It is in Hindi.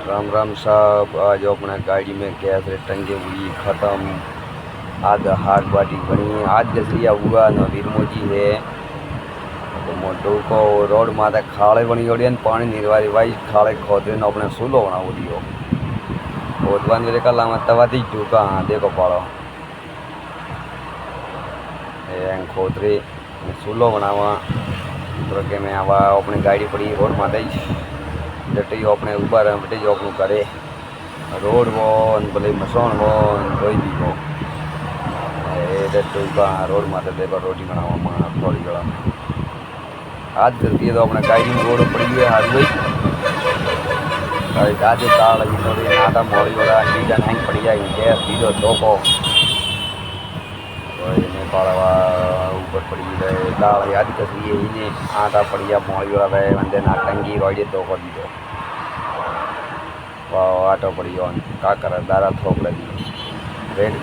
राम राम साहब। आज अपने गाड़ी में गैस टंकी हुई ख़त्म। आज हाट बाटी बनी। आज जसरिया हुआ न वीरमोजी है तो मोटो को रोड माथे खाड़े बनी ओड़ी पानी निर्वारी भाई खाड़े खोदे न अपने सूलो बना दियो खोदवान मेरे कल तवाती टूका। हाँ देखो पाड़ो खोदरे सूलो बनावा तो के मैं आवा अपनी गाड़ी पड़ी रोड माथे जटे अपने ऊबर बटे जो अपनू करे रोड वो भले मसोन वो कोई भी वो टूका रोड माथे देखो रोटी बनावा थोड़ी जड़ा आज करती है तो अपने गाड़ी में रोड पड़ी है हाथ भाई आज दाल थोड़ी आटा मोड़ी वाला चीज़ा नहीं पड़ी जाएगी गैस सीधो धोको पाड़वा ऊपर पड़ी रहे दाल याद कसरी है इन्हें आटा पड़िया मोड़ी वाला रहे वंदे ना टंगी रोजे तो कर दीदो आटो पड़ी का कर दारा थोक लगी रेड